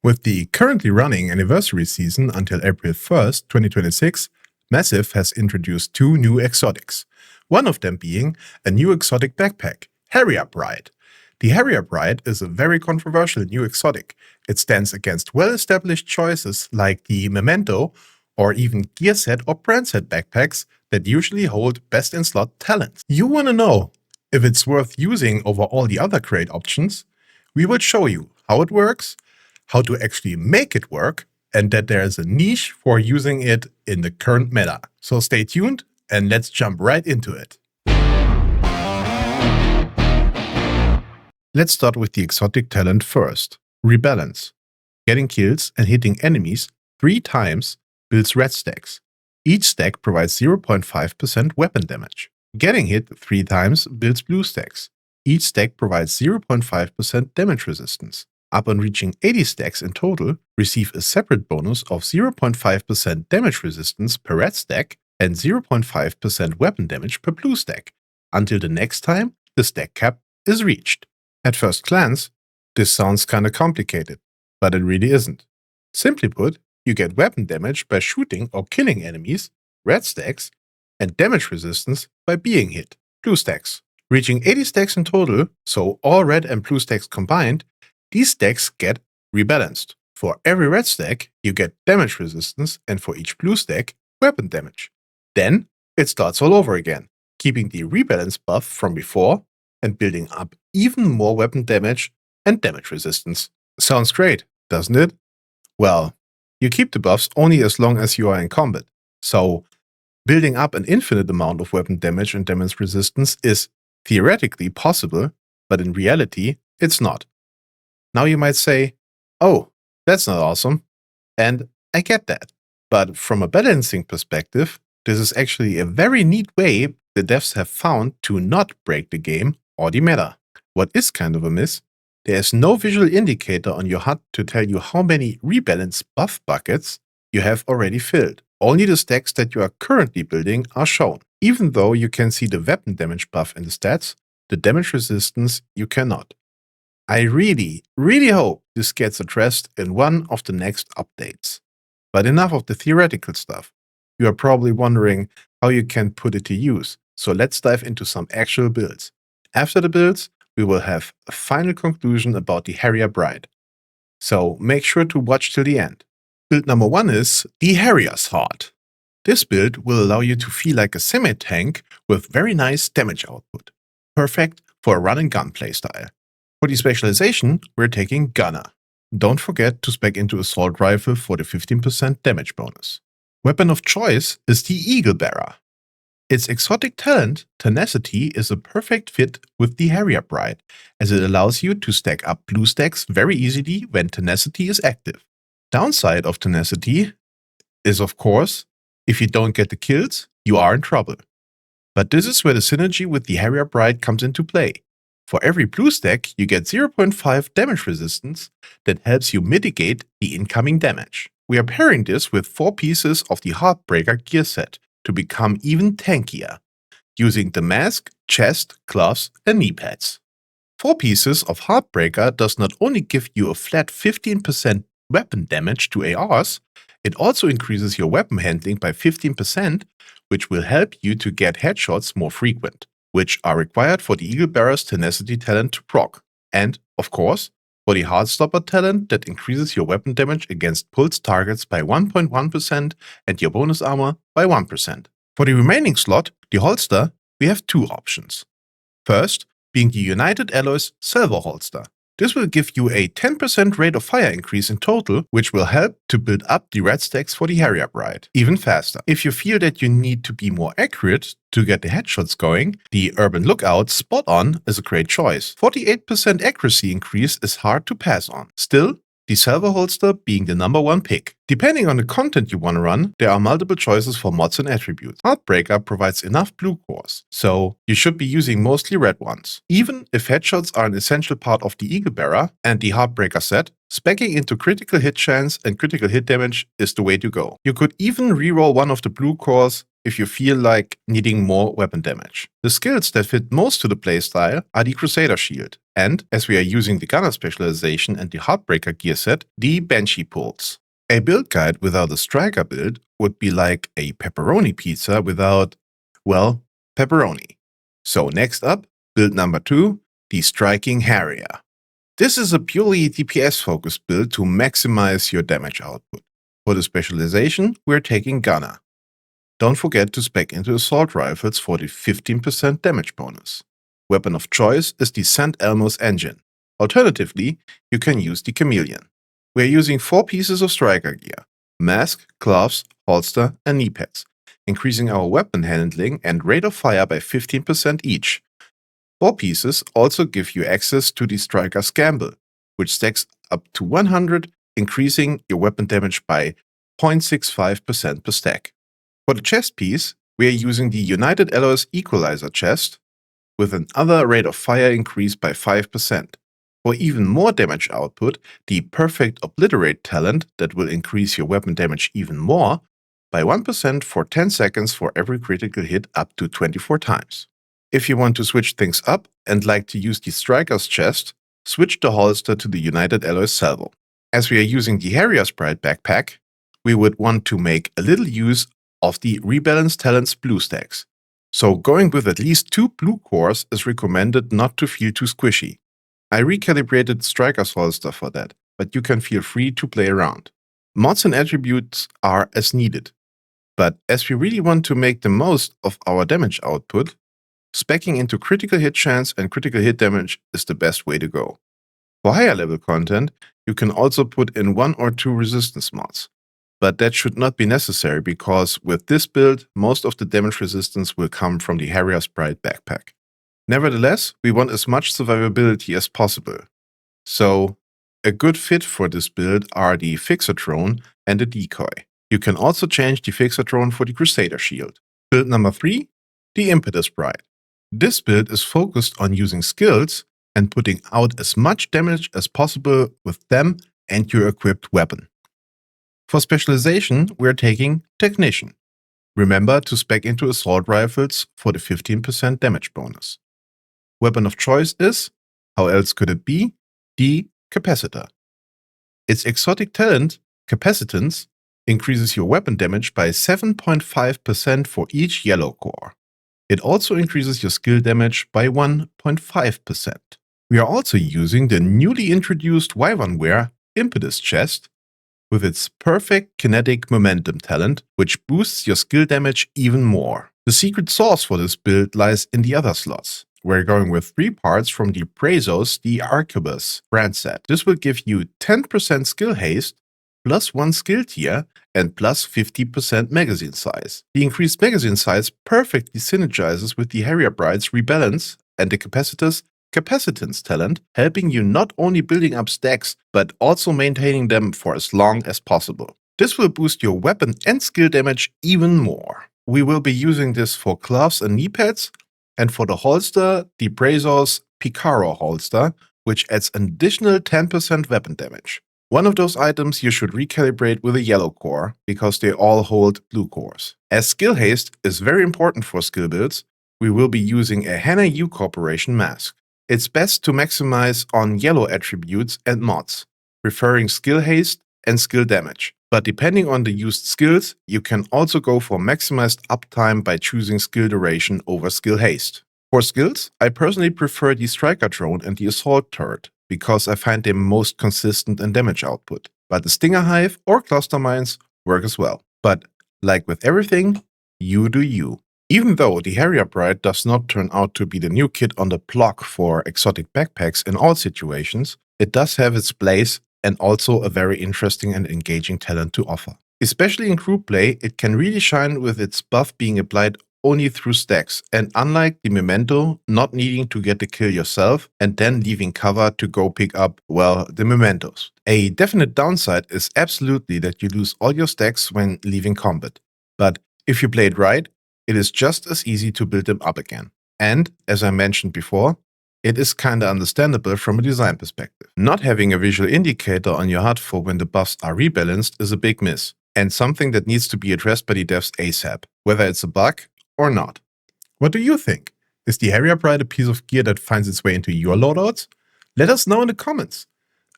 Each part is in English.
With the currently running anniversary season until April 1st, 2026, Massive has introduced two new exotics, one of them being a new exotic backpack, Harrier Pride. The Harrier Pride is a very controversial new exotic. It stands against well-established choices like the Memento or even gear set or brand set backpacks that usually hold best-in-slot talents. You want to know if it's worth using over all the other great options? We will show you how it works, how to actually make it work, and that there is a niche for using it in the current meta. So stay tuned and let's jump right into it. Let's start with the exotic talent first. Rebalance. Getting kills and hitting enemies 3 times builds red stacks. Each stack provides 0.5% weapon damage. Getting hit 3 times builds blue stacks. Each stack provides 0.5% damage resistance. Upon reaching 80 stacks in total, receive a separate bonus of 0.5% damage resistance per red stack and 0.5% weapon damage per blue stack, until the next time the stack cap is reached. At first glance, this sounds kinda complicated, but it really isn't. Simply put, you get weapon damage by shooting or killing enemies, red stacks, and damage resistance by being hit, blue stacks. Reaching 80 stacks in total, so all red and blue stacks combined, these stacks get rebalanced. For every red stack, you get damage resistance, and for each blue stack, weapon damage. Then, it starts all over again, keeping the rebalance buff from before and building up even more weapon damage and damage resistance. Sounds great, doesn't it? Well, you keep the buffs only as long as you are in combat, so building up an infinite amount of weapon damage and damage resistance is theoretically possible, but in reality, it's not. Now you might say, oh, that's not awesome. And I get that. But from a balancing perspective, this is actually a very neat way the devs have found to not break the game or the meta. What is kind of a miss? There is no visual indicator on your HUD to tell you how many rebalance buff buckets you have already filled. Only the stacks that you are currently building are shown. Even though you can see the weapon damage buff in the stats, the damage resistance you cannot. I really hope this gets addressed in one of the next updates. But enough of the theoretical stuff. You are probably wondering how you can put it to use, so let's dive into some actual builds. After the builds, we will have a final conclusion about the Harrier Pride. So make sure to watch till the end. Build number 1 is the Harrier's Heart. This build will allow you to feel like a semi-tank with very nice damage output. Perfect for a run and gun playstyle. For the specialization, we're taking Gunner. Don't forget to spec into Assault Rifle for the 15% damage bonus. Weapon of choice is the Eagle Bearer. Its exotic talent, Tenacity, is a perfect fit with the Harrier Pride, as it allows you to stack up blue stacks very easily when Tenacity is active. Downside of Tenacity is, of course, if you don't get the kills, you are in trouble. But this is where the synergy with the Harrier Pride comes into play. For every blue stack, you get 0.5 damage resistance that helps you mitigate the incoming damage. We are pairing this with 4 pieces of the Heartbreaker gear set to become even tankier, using the mask, chest, gloves, and knee pads. 4 pieces of Heartbreaker does not only give you a flat 15% weapon damage to ARs, it also increases your weapon handling by 15%, which will help you to get headshots more frequent, which are required for the Eagle Bearer's Tenacity talent to proc, and, of course, for the Heartstopper talent that increases your weapon damage against pulse targets by 1.1% and your bonus armor by 1%. For the remaining slot, the holster, we have 2 options. First, being the United Alloys Silver Holster. This will give you a 10% rate of fire increase in total, which will help to build up the red stacks for the Harrier Pride even faster. If you feel that you need to be more accurate to get the headshots going, the Urban Lookout Spot On is a great choice. 48% accuracy increase is hard to pass on. Still, the Silver Holster being the number 1 pick. Depending on the content you want to run, there are multiple choices for mods and attributes. Heartbreaker provides enough blue cores, so you should be using mostly red ones. Even if headshots are an essential part of the Eagle Bearer and the Heartbreaker set, speccing into critical hit chance and critical hit damage is the way to go. You could even reroll one of the blue cores if you feel like needing more weapon damage. The skills that fit most to the playstyle are the Crusader Shield And as we are using the gunner specialization and the Heartbreaker gear set, the Banshee pulls. A build guide without a striker build would be like a pepperoni pizza without, well, pepperoni. So next up, build number 2, the Striking Harrier. This is a purely DPS-focused build to maximize your damage output. For the specialization, we're taking Gunner. Don't forget to spec into assault rifles for the 15% damage bonus. Weapon of choice is the St. Elmo's engine. Alternatively, you can use the Chameleon. We're using 4 pieces of striker gear: mask, gloves, holster, and knee pads, increasing our weapon handling and rate of fire by 15% each. 4 pieces also give you access to the striker's gamble, which stacks up to 100, increasing your weapon damage by 0.65% per stack. For the chest piece, we are using the United Alloys Equalizer chest, with another rate of fire increase by 5%. For even more damage output, the Perfect Obliterate talent that will increase your weapon damage even more by 1% for 10 seconds for every critical hit up to 24 times. If you want to switch things up and like to use the Striker's chest, switch the holster to the United Alloys Salvo. As we are using the Harrier Pride backpack, we would want to make a little use of the Rebalance Talents blue stacks. So going with at least 2 blue cores is recommended not to feel too squishy. I recalibrated Striker's holster for that, but you can feel free to play around. Mods and attributes are as needed, but as we really want to make the most of our damage output, speccing into critical hit chance and critical hit damage is the best way to go. For higher level content, you can also put in 1 or 2 resistance mods, but that should not be necessary because with this build, most of the damage resistance will come from the Harrier Pride backpack. Nevertheless, we want as much survivability as possible. So, a good fit for this build are the Fixer Drone and the Decoy. You can also change the Fixer Drone for the Crusader Shield. Build number 3, the Impetus Pride. This build is focused on using skills and putting out as much damage as possible with them and your equipped weapon. For specialization, we're taking Technician. Remember to spec into assault rifles for the 15% damage bonus. Weapon of choice is, how else could it be, the Capacitor. Its exotic talent, Capacitance, increases your weapon damage by 7.5% for each yellow core. It also increases your skill damage by 1.5%. We are also using the newly introduced Wyvernware Impetus chest with its perfect kinetic momentum talent, which boosts your skill damage even more. The secret sauce for this build lies in the other slots. We're going with 3 parts from the Brazos the Arquebus brand set. This will give you 10% skill haste, plus 1 skill tier, and plus 50% magazine size. The increased magazine size perfectly synergizes with the Harrier Pride's Rebalance and the Capacitor's Capacitance talent, helping you not only building up stacks, but also maintaining them for as long as possible. This will boost your weapon and skill damage even more. We will be using this for gloves and knee pads, and for the holster, the Brazos Picaro holster, which adds an additional 10% weapon damage. One of those items you should recalibrate with a yellow core, because they all hold blue cores. As skill haste is very important for skill builds, we will be using a Hana U Corporation mask. It's best to maximize on yellow attributes and mods, preferring skill haste and skill damage. But depending on the used skills, you can also go for maximized uptime by choosing skill duration over skill haste. For skills, I personally prefer the Striker Drone and the Assault Turret, because I find them most consistent in damage output. But the Stinger Hive or Cluster Mines work as well. But like with everything, you do you. Even though the Harrier Pride does not turn out to be the new kid on the block for exotic backpacks in all situations, it does have its place and also a very interesting and engaging talent to offer. Especially in group play, it can really shine with its buff being applied only through stacks, and unlike the Memento, not needing to get the kill yourself and then leaving cover to go pick up, well, the Mementos. A definite downside is absolutely that you lose all your stacks when leaving combat. But if you play it right, it is just as easy to build them up again. And, as I mentioned before, it is kinda understandable from a design perspective. Not having a visual indicator on your HUD for when the buffs are rebalanced is a big miss, and something that needs to be addressed by the devs ASAP, whether it's a bug or not. What do you think? Is the Harrier Pride a piece of gear that finds its way into your loadouts? Let us know in the comments.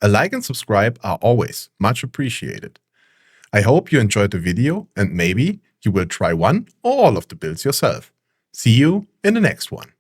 A like and subscribe are always much appreciated. I hope you enjoyed the video and maybe you will try one or all of the builds yourself. See you in the next one.